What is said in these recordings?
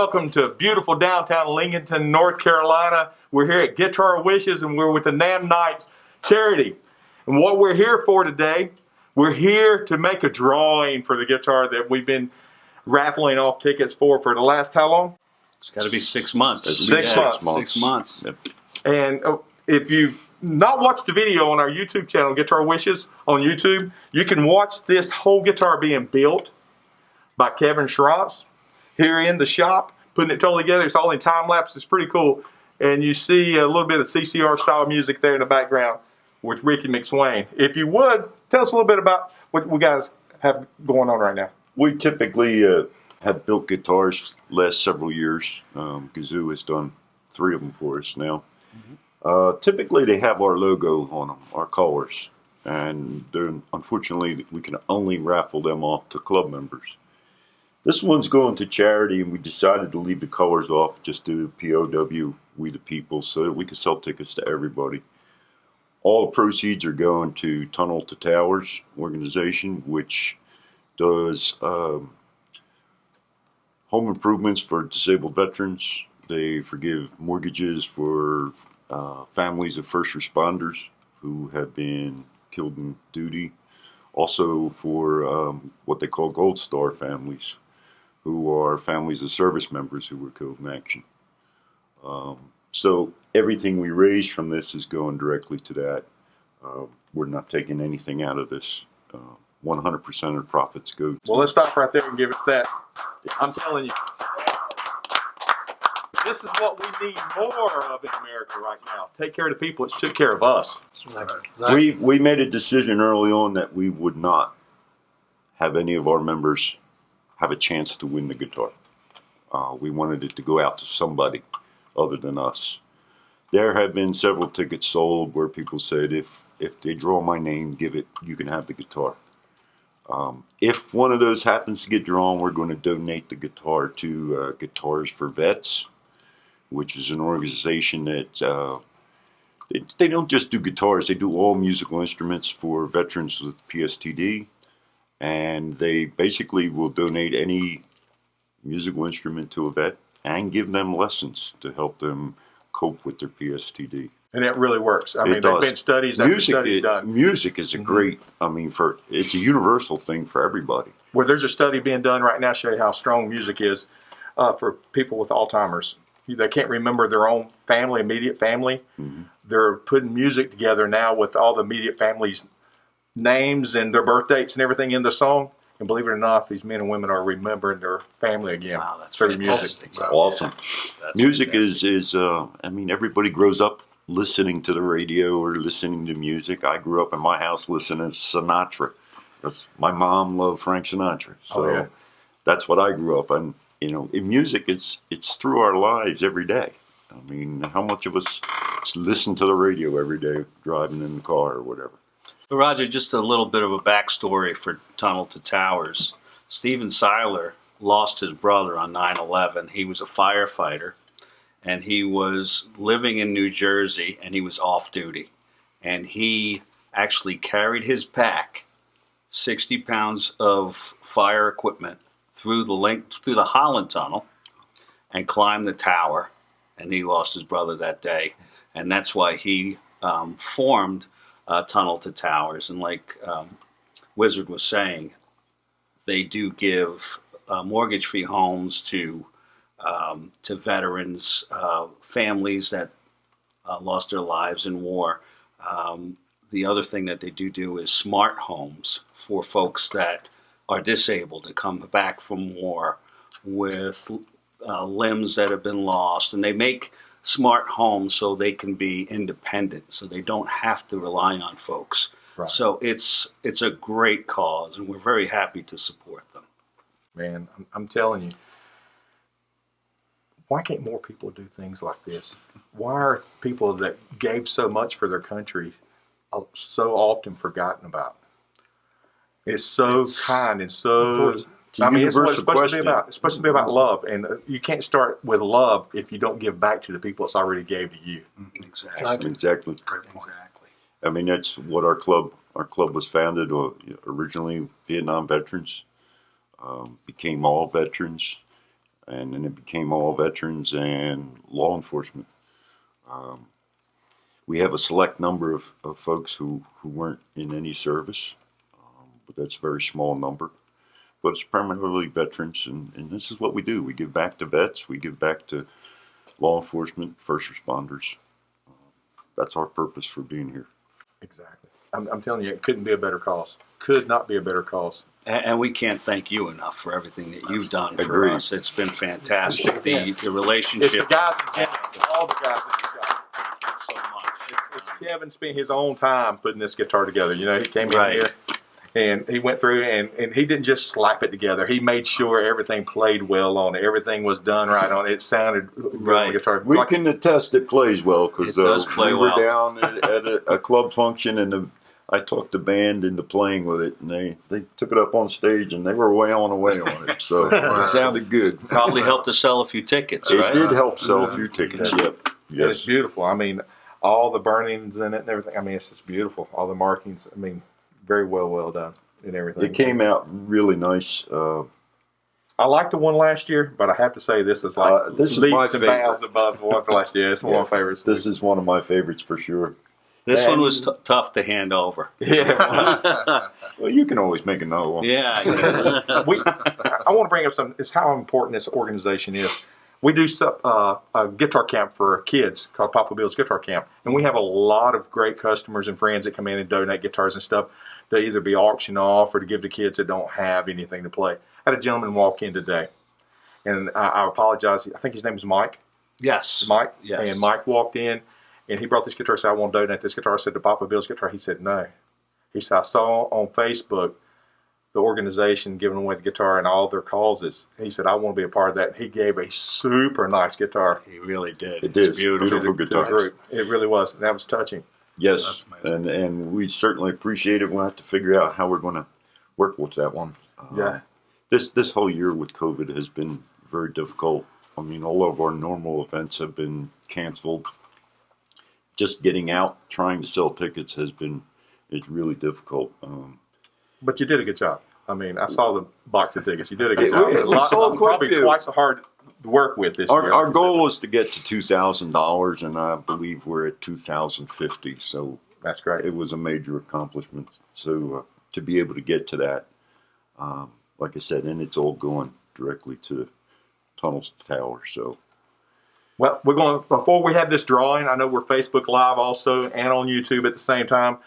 welcome to beautiful downtown Lincolnton, North Carolina. We're here at Guitar Wishes and we're with the NAMM Knights charity. And what we're here for today, we're here to make a drawing for the guitar that we've been raffling off tickets for the last how long? It's got to be 6 months. 6 months. 6 months. Yep. And if you've not watched the video on our YouTube channel, Guitar Wishes on YouTube, you can watch this whole guitar being built by Kevin Schrantz here in the shop, putting it totally together. It's all in time lapse. It's pretty cool. And you see a little bit of CCR style music there in the background with Ricky McSwain. If you would, tell us a little bit about what we guys have going on right now. We typically have built guitars last several years. Gazoo has done 3 of them for us now. Typically they have our logo on them, our colors, and unfortunately we can only raffle them off to club members. This one's going to charity, and we decided to leave the colors off, just do POW, We the People, so that we can sell tickets to everybody. All the proceeds are going to Tunnel to Towers organization, which does home improvements for disabled veterans. They forgive mortgages for families of first responders who have been killed in duty. Also for what they call Gold Star families, who are families of service members who were killed in action. So everything we raise from this is going directly to that. We're not taking anything out of this. 100% of profits go. Well, let's stop right there and give us that. I'm telling you, this is what we need more of in America right now. Take care of the people. It's took care of us. We made a decision early on that we would not have any of our members have a chance to win the guitar. We wanted it to go out to somebody other than us. There have been several tickets sold where people said, if they draw my name, you can have the guitar. If one of those happens to get drawn, we're going to donate the guitar to Guitars for Vets, which is an organization that they don't just do guitars, they do all musical instruments for veterans with PSTD. And they basically will donate any musical instrument to a vet and give them lessons to help them cope with their PSTD. And it really works. I mean, there've been studies after studies done. Music is a great, it's a universal thing for everybody. Well, there's a study being done right now showing how strong music is for people with Alzheimer's. They can't remember their own family, immediate family. They're putting music together now with all the immediate families' names and their birth dates and everything in the song, and believe it or not, these men and women are remembering their family again. Wow, that's through fantastic. music. It's awesome. That's music fantastic. is everybody grows up listening to the radio or listening to music. I grew up in my house listening to Sinatra. My mom loved Frank Sinatra, so that's what I grew up on. In music, it's through our lives every day. I mean, how much of us listen to the radio every day driving in the car or whatever? So Roger, just a little bit of a backstory for Tunnel to Towers. Stephen Seiler lost his brother on 9/11. He was a firefighter, and he was living in New Jersey, and he was off duty. And he actually carried his pack, 60 pounds of fire equipment, through the Holland Tunnel, and climbed the tower. And he lost his brother that day, and that's why he formed Tunnel to Towers. And like Wizard was saying, they do give mortgage-free homes to veterans, families that lost their lives in war. The other thing that they do is smart homes for folks that are disabled to come back from war with limbs that have been lost, and they make smart homes so they can be independent, so they don't have to rely on folks. Right. So it's a great cause, and we're very happy to support them. Man, I'm telling you, why can't more people do things like this? Why are people that gave so much for their country so often forgotten about? It's so kind and so... it's what it's supposed to be about. It's supposed to be about love, and you can't start with love if you don't give back to the people it's already gave to you. Exactly. Exactly. I mean, that's what our club was founded originally. Vietnam veterans became all veterans. and then it became all veterans and law enforcement. We have a select number of folks who weren't in any service, but that's a very small number. But it's primarily veterans, and this is what we do. We give back to vets, we give back to law enforcement, first responders. That's our purpose for being here. Exactly. I'm telling you, it couldn't be a better cause. Could not be a better cause. And we can't thank you enough for everything that you've done for Agreed. us. It's been fantastic. The It's the relationship. guys, all the guys in the shop. Thank you so much. It's Kevin spent his own time putting this guitar together. You know, he came in Right. here and he went through and he didn't just slap it together. He made sure everything played well on it. Everything was done right on it. It sounded good on Right. the guitar. We can attest it plays well because It does play we were well. down at a club function and I talked the band into playing with it, and they took it up on stage and they were wailing away on it. So it sounded good. Probably helped to sell a few tickets, It right? did help sell a few tickets. Yep. And it's Yes. beautiful. I mean, all the burnings in it and everything. I mean, it's just beautiful. All the markings. I mean, very well done and everything. It came out really nice. I liked the one last year, but I have to say this is like This is leaps my and favorite. bounds above the one for last year. It's one of my favorites. This is one of my favorites for sure. This one And- was tough to hand over. Yeah. It was. Well, you can always make another one. Yeah. I guess. I want to bring up something. It's how important this organization is. We do a guitar camp for kids called Papa Bill's Guitar Camp, and we have a lot of great customers and friends that come in and donate guitars and stuff to either be auctioned off or to give to kids that don't have anything to play. I had a gentleman walk in today, and I apologize. I think his name is Mike. Yes. Mike. Yes. And Mike walked in, and he brought this guitar. Said, "I want to donate this guitar." I said, "To Papa Bill's Guitar." He said, "No." He said, "I saw on Facebook the organization giving away the guitar and all their causes." He said, "I want to be a part of that." He gave a super nice guitar He really did. It It's is. beautiful. Beautiful to the guitar. group. It really was. And that was touching. Yes, and we certainly appreciate it. We'll have to figure out how we're going to work with that one. Yeah. This whole year with COVID has been very difficult. I mean, all of our normal events have been canceled. Just getting out, trying to sell tickets it's really difficult. But you did a good job. I mean, I saw the box of tickets. You did a Hey, good job. we sold quite a Probably few. twice as hard to work with this year. Our goal was to get to $2,000, and I believe we're at $2,050. So That's great. it was a major accomplishment. So to be able to get to that, like I said, and it's all going directly to Tunnels to Tower. So Well, we're going to, before we have this drawing, I know we're Facebook Live also and on YouTube at the same time.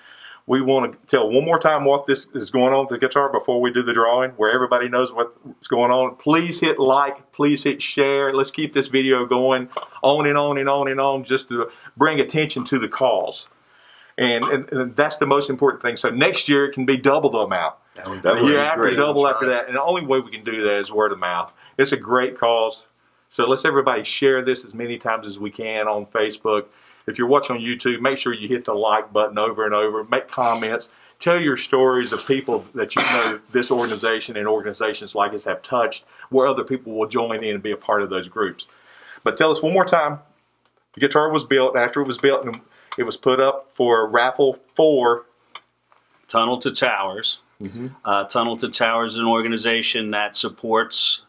We want to tell one more time what this is going on with the guitar before we do the drawing, where everybody knows what's going on. Please hit like, please hit share. Let's keep this video going on and on and on and on just to bring attention to the cause. And that's the most important thing. So next year it can be double the amount. that The would year be after, great. double That's after right. that. And the only way we can do that is word of mouth. It's a great cause. So let's everybody share this as many times as we can on Facebook. If you're watching on YouTube, make sure you hit the like button over and over. Make comments. Tell your stories of people that you know this organization and organizations like us have touched, where other people will join in and be a part of those groups. But tell us one more time, the guitar was built. After it was built, and it was put up for a raffle for Tunnel to Towers. Tunnel to Towers is an organization that supports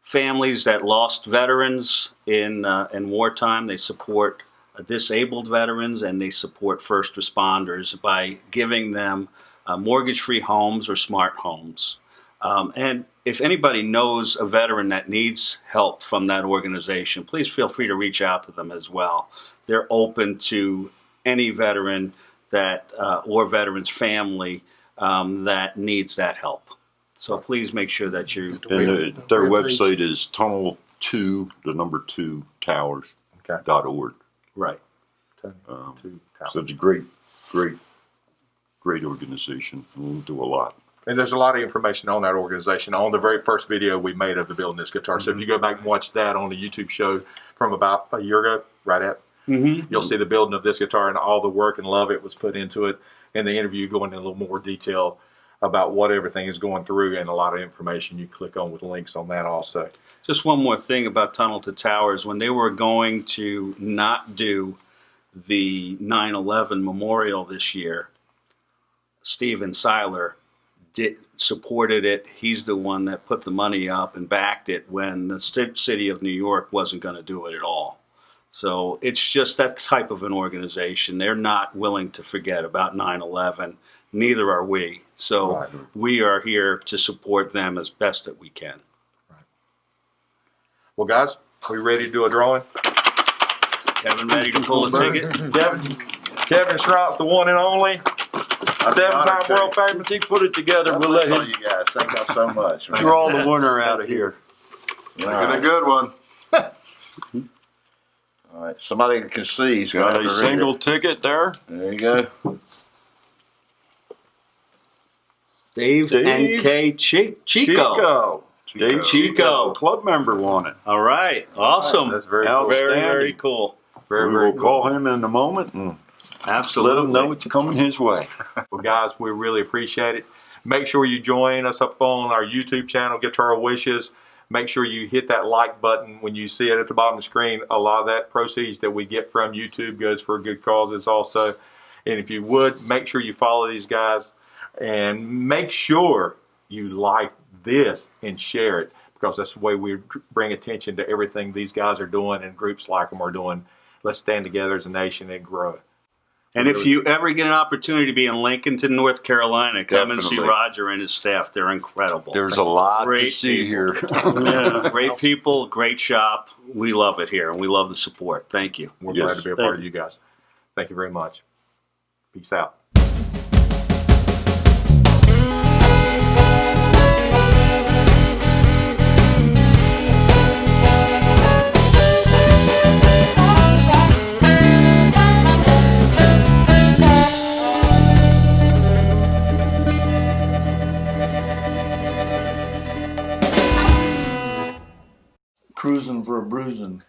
families that lost veterans in wartime. They support disabled veterans, and they support first responders by giving them mortgage-free homes or smart homes. And if anybody knows a veteran that needs help from that organization, please feel free to reach out to them as well. They're open to any veteran that or veteran's family that needs that help. So please make sure that you. And their website is tunnel2, the number 2, towers.org. Right. So it's a great organization. We'll do a lot. And there's a lot of information on that organization on the very first video we made of the building this guitar. So if you go back and watch that on the YouTube show from about a year ago, right at, you'll see the building of this guitar and all the work and love it was put into it. And the interview going in a little more detail about what everything is going through and a lot of information you click on with links on that also. Just one more thing about Tunnel to Towers. When they were going to not do the 9/11 memorial this year, Steven Seiler supported it. He's the one that put the money up and backed it when the city of New York wasn't going to do it at all. So it's just that type of an organization. They're not willing to forget about 9/11. Neither are we. So Right. we are here to support them as best that we can. Well, guys, we ready to do a drawing? Is Kevin ready to pull a ticket? Kevin Schrott's the one and only, seven-time world famous. Once he put it together, we'll let him you guys. Thank y'all so much. man. draw the winner out of here. Get a good one. All right, somebody can see. So Got a single ticket there. There you go. Dave and K. Chico. Dave Chico. Club member won it. All right. Awesome. That's very Now, cool. Very, outstanding. very cool. Very, We very will cool. call him in a moment and Absolutely. let him know it's coming his way. Well, guys, we really appreciate it. Make sure you join us up on our YouTube channel, Guitar Wishes. Make sure you hit that like button when you see it at the bottom of the screen. A lot of that proceeds that we get from YouTube goes for good causes also. And if you would, make sure you follow these guys and make sure you like this and share it, because that's the way we bring attention to everything these guys are doing and groups like them are doing. Let's stand together as a nation and grow. And if you ever get an opportunity to be in Lincolnton, North Carolina, come and see Definitely. Roger and his staff. They're incredible. There's a lot to Great see here. Yeah, great people, great shop. We love it here, and we love the support. Thank you. We're Yes. glad to be a part of you guys. Thank you very much. Peace out. Cruising for a bruising.